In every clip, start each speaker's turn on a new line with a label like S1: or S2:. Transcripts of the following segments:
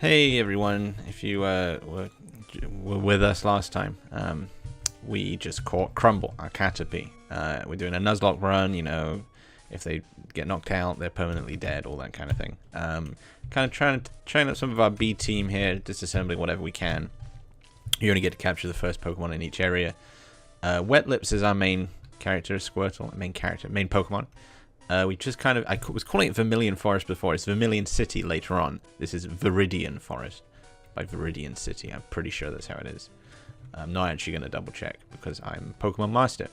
S1: Hey everyone, if you were with us last time, we just caught Crumble, our Caterpie. We're doing a Nuzlocke run, you know, if they get knocked out, they're permanently dead, all that kind of thing. Kind of trying to train up some of our B team here, disassembling whatever we can. You only get to capture the first Pokemon in each area. Wet Lips is our main character, Squirtle, main Pokemon. We just kind of, I was calling it Vermilion Forest before. It's Vermilion City later on. This is Viridian Forest by Viridian City. I'm pretty sure that's how it is. I'm not actually going to double check because I'm Pokemon Master.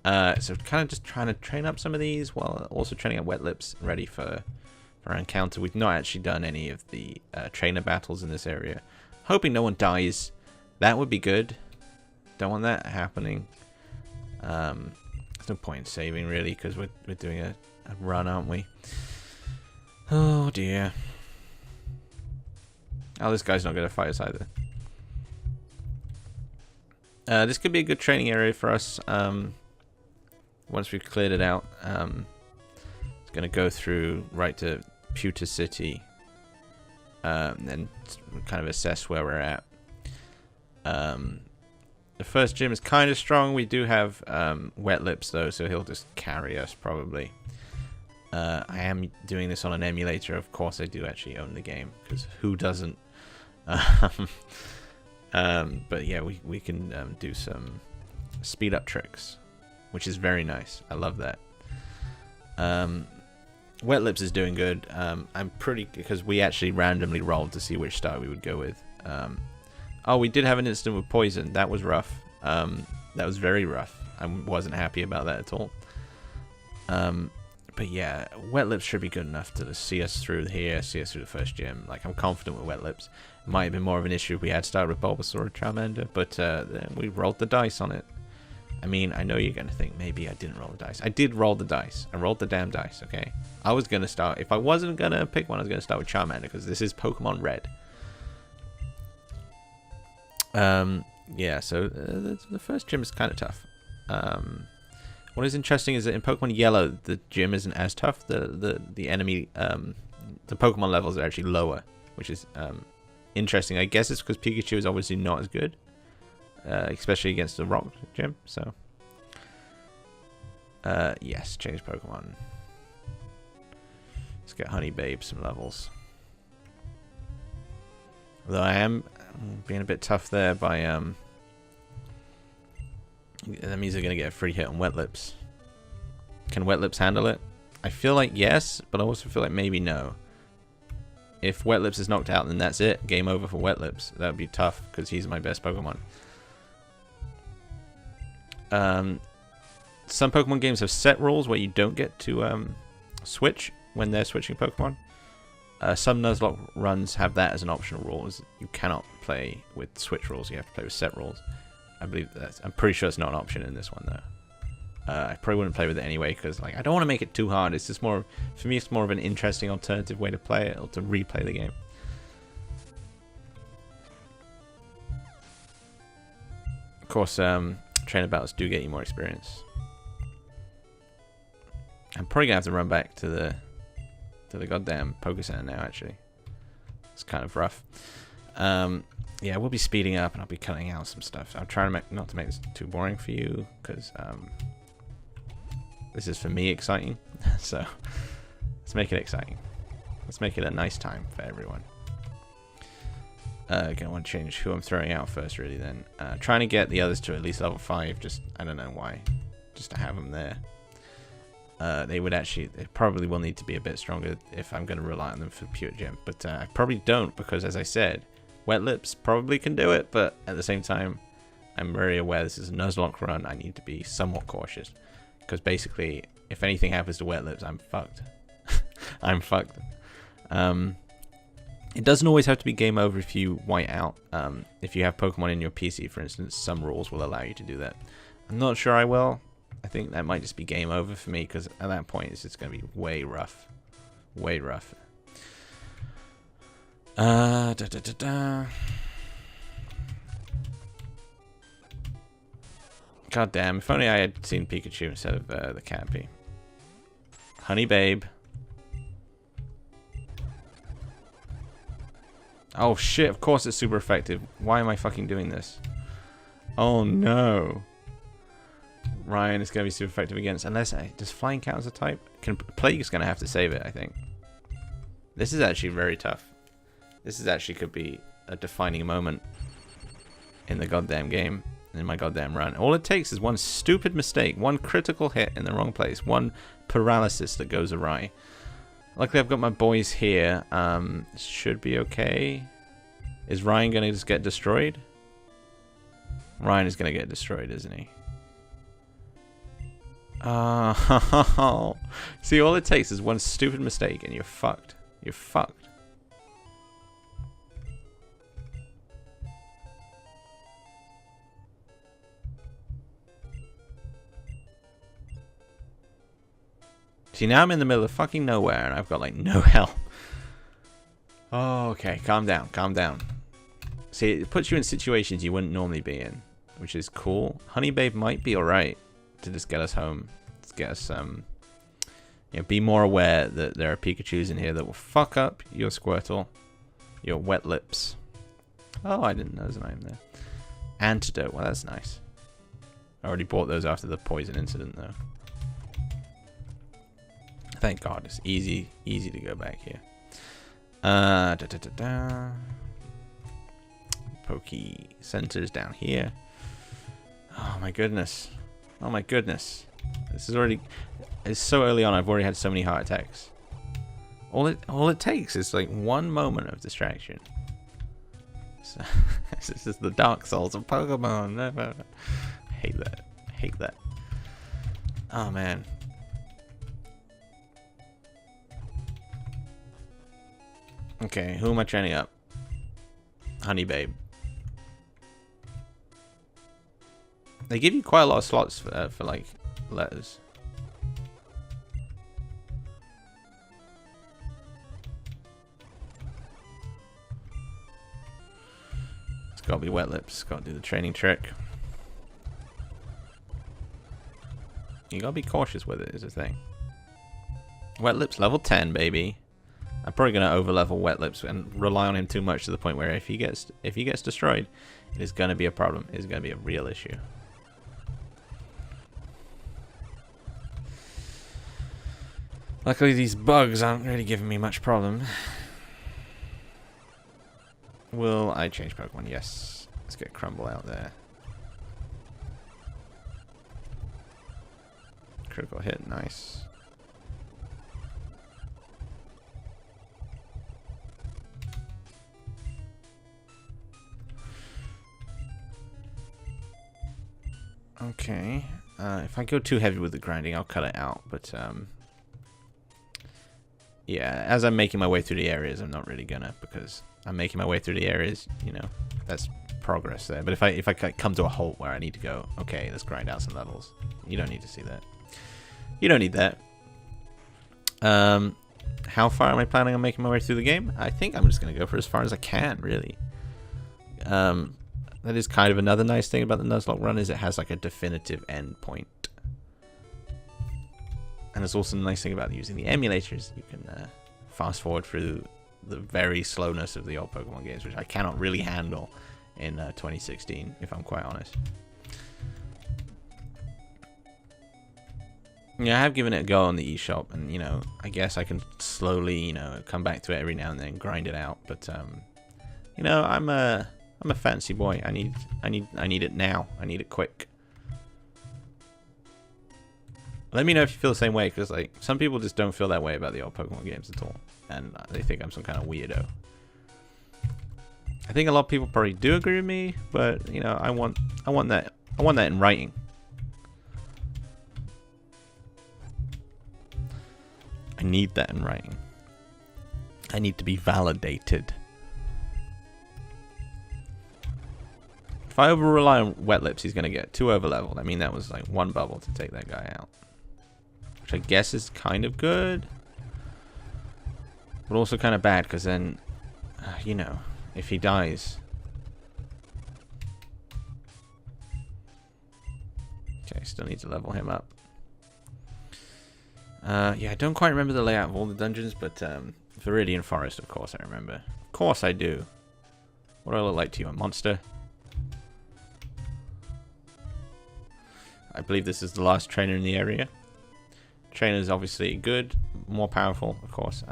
S1: So kind of just trying to train up some of these while also training up Wet Lips ready for our encounter. We've not actually done any of the trainer battles in this area. Hoping no one dies. That would be good. Don't want that happening. There's no point in saving really because we're doing a run, aren't we? Oh dear. Oh, this guy's not going to fight us either. This could be a good training area for us. Once we've cleared it out, it's going to go through right to Pewter City, and then kind of assess where we're at. The first gym is kind of strong. We do have Wet Lips though, so he'll just carry us probably. I am doing this on an emulator. Of course, I do actually own the game because who doesn't? But yeah, we can do some speed up tricks, which is very nice. I love that. Wet Lips is doing good. I'm pretty because we actually randomly rolled to see which start we would go with. Oh, we did have an incident with poison. That was rough. That was very rough. I wasn't happy about that at all. But yeah, Wet Lips should be good enough to see us through here, see us through the first gym. Like, I'm confident with Wet Lips. It might have been more of an issue if we had started with Bulbasaur or Charmander, but we rolled the dice on it. I mean, I know you're going to think maybe I didn't roll the dice. I did roll the dice. I rolled the damn dice, okay? I was going to start, if I wasn't going to pick one, I was going to start with Charmander because this is Pokemon Red. Yeah, so the first gym is kind of tough. What is interesting is that in Pokemon Yellow, the gym isn't as tough. The enemy, the Pokemon levels are actually lower, which is interesting. I guess it's because Pikachu is obviously not as good, especially against the Rock gym. So, yes, change Pokemon. Let's get Honey Babe some levels. Although I am being a bit tough there by that means they're gonna get a free hit on Wet Lips. Can Wet Lips handle it? I feel like yes, but I also feel like maybe no. If Wet Lips is knocked out, then that's it. Game over for Wet Lips. That would be tough because he's my best Pokemon. Some Pokemon games have set rules where you don't get to switch when they're switching Pokemon. Some Nuzlocke runs have that as an optional rule. You cannot play with switch rules. You have to play with set rules. I believe that. I'm pretty sure it's not an option in this one though. I probably wouldn't play with it anyway because like I don't want to make it too hard. It's just more for me. It's more of an interesting alternative way to play it or to replay the game. Of course, trainer battles do get you more experience. I'm probably gonna have to run back to the goddamn Poké Center now. Actually, it's kind of rough. Yeah, we'll be speeding up and I'll be cutting out some stuff. I'm trying to not to make this too boring for you because this is for me exciting. So let's make it exciting. Let's make it a nice time for everyone. Gonna want to change who I'm throwing out first, really. Then trying to get the others to at least level 5. Just I don't know why, just to have them there. They probably will need to be a bit stronger if I'm going to rely on them for pure gym. But I probably don't because, as I said, Wet Lips probably can do it. But at the same time, I'm very aware this is a Nuzlocke run. I need to be somewhat cautious because basically, if anything happens to Wet Lips, I'm fucked. I'm fucked. It doesn't always have to be game over if you white out. If you have Pokemon in your PC, for instance, some rules will allow you to do that. I'm not sure I will. I think that might just be game over for me because at that point it's just going to be way rough. Way rough. God damn, if only I had seen Pikachu instead of the Caterpie. Honey Babe. Oh shit, of course it's super effective. Why am I fucking doing this? Oh no. Ryan is going to be super effective against... Unless... does flying count as a type? Plague's going to have to save it, I think. This is actually very tough. This is actually could be a defining moment in the goddamn game. In my goddamn run. All it takes is one stupid mistake. One critical hit in the wrong place. One paralysis that goes awry. Luckily I've got my boys here. Should be okay. Is Ryan going to just get destroyed? Ryan is going to get destroyed, isn't he? Oh. See, all it takes is one stupid mistake and you're fucked. You're fucked. See, now I'm in the middle of fucking nowhere and I've got like no help. Oh, okay, calm down, calm down. See, it puts you in situations you wouldn't normally be in, which is cool. Honey Babe might be alright to just get us home. Let's get us, you know, be more aware that there are Pikachus in here that will fuck up your Squirtle, your Wet Lips. Oh, I didn't know there was an item there. Antidote, well that's nice. I already bought those after the poison incident though. Thank God, it's easy to go back here. Pokey Center's down here. Oh my goodness. Oh my goodness. This is already... It's so early on, I've already had so many heart attacks. All it takes is like one moment of distraction. So, this is the Dark Souls of Pokemon. I hate that. I hate that. Oh man. Okay, who am I training up? Honey Babe. They give you quite a lot of slots for like letters. It's gotta be Wet Lips. Gotta do the training trick. You gotta be cautious with it, is the thing. Wet Lips level 10, baby. I'm probably gonna overlevel Wet Lips and rely on him too much to the point where if he gets destroyed, it is gonna be a problem. It is gonna be a real issue. Luckily, these bugs aren't really giving me much problem. Will I change Pokemon? Yes. Let's get Crumble out there. Critical hit, nice. Okay. If I go too heavy with the grinding, I'll cut it out. But yeah, as I'm making my way through the areas, I'm not really gonna, because I'm making my way through the areas. You know, that's progress there. But if I come to a halt where I need to go, okay, let's grind out some levels. You don't need to see that. You don't need that. How far am I planning on making my way through the game? I think I'm just gonna go for as far as I can, really. That is kind of another nice thing about the Nuzlocke run, is it has like a definitive end point. And it's also a nice thing about using the emulators. You can fast forward through the very slowness of the old Pokemon games, which I cannot really handle in 2016, if I'm quite honest. Yeah, I have given it a go on the eShop, and you know, I guess I can slowly, you know, come back to it every now and then, grind it out. But you know, I'm a fancy boy. I need it now. I need it quick. Let me know if you feel the same way, because like some people just don't feel that way about the old Pokemon games at all, and they think I'm some kind of weirdo. I think a lot of people probably do agree with me, but you know, I want that in writing. I need that in writing. I need to be validated. If I over rely on Wet Lips, he's gonna get too over leveled. I mean, that was like one bubble to take that guy out, which I guess is kind of good, but also kind of bad, because then, you know, if he dies. Okay, still need to level him up. Yeah, I don't quite remember the layout of all the dungeons, but Viridian Forest, of course, I remember. Of course I do. What do I look like to you? A monster? I believe this is the last trainer in the area. Trainer is obviously good, more powerful, of course,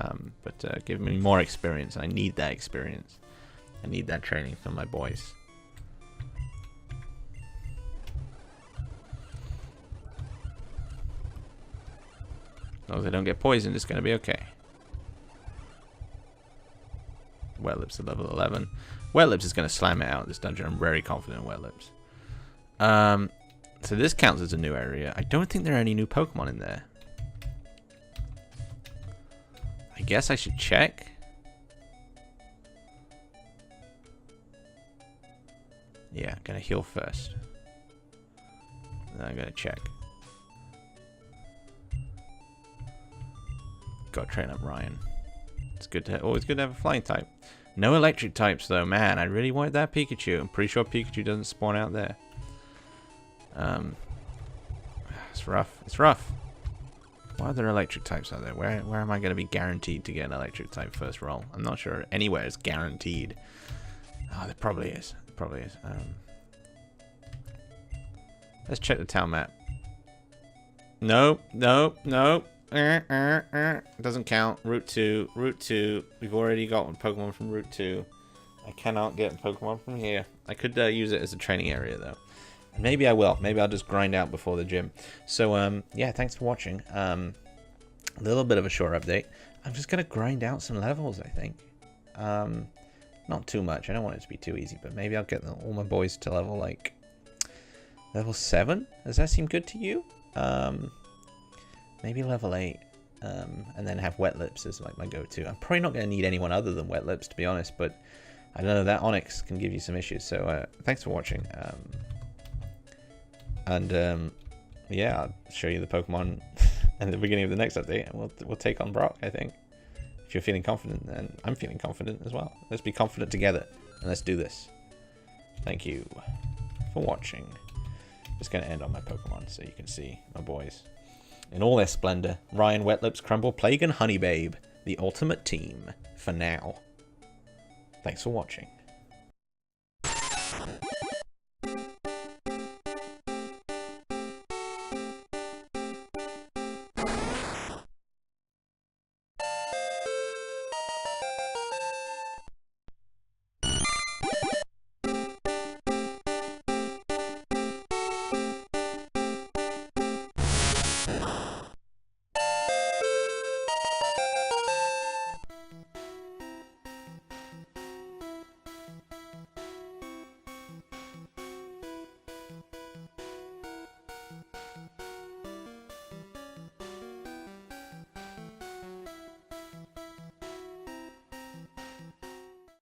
S1: but give me more experience. I need that experience. I need that training from my boys. As long as they don't get poisoned, it's going to be okay. Wet Lips at level 11. Wet Lips is going to slam it out this dungeon. I'm very confident in Wet Lips. So this counts as a new area. I don't think there are any new Pokemon in there. I guess I should check. Yeah, I'm going to heal first. Then I'm going to check. Got to train up Ryan. It's good to always good to have a flying type. No electric types though, man. I really wanted that Pikachu. I'm pretty sure Pikachu doesn't spawn out there. It's rough. It's rough. What other electric types are there? Where am I going to be guaranteed to get an electric type first roll? I'm not sure anywhere is guaranteed. Oh, there probably is. There probably is. Let's check the town map. Nope. Nope. Nope. Doesn't count. Route 2. Route 2. We've already got one Pokemon from Route 2. I cannot get a Pokemon from here. I could use it as a training area though. Maybe I will. Maybe I'll just grind out before the gym. So yeah, thanks for watching. A little bit of a short update. I'm just gonna grind out some levels, I think. Not too much. I don't want it to be too easy, but maybe I'll get all my boys to level 7. Does that seem good to you? Maybe level 8, and then have Wet Lips as like my go-to. I'm probably not going to need anyone other than Wet Lips, to be honest, but I don't know, that Onyx can give you some issues. So thanks for watching, yeah, I'll show you the Pokemon at the beginning of the next update, and we'll take on Brock, I think. If you're feeling confident, then I'm feeling confident as well. Let's be confident together, and let's do this. Thank you for watching. Just going to end on my Pokemon so you can see my boys in all their splendor. Ryan, Wet Lips, Crumble, Plague, and Honeybabe. The ultimate team for now. Thanks for watching.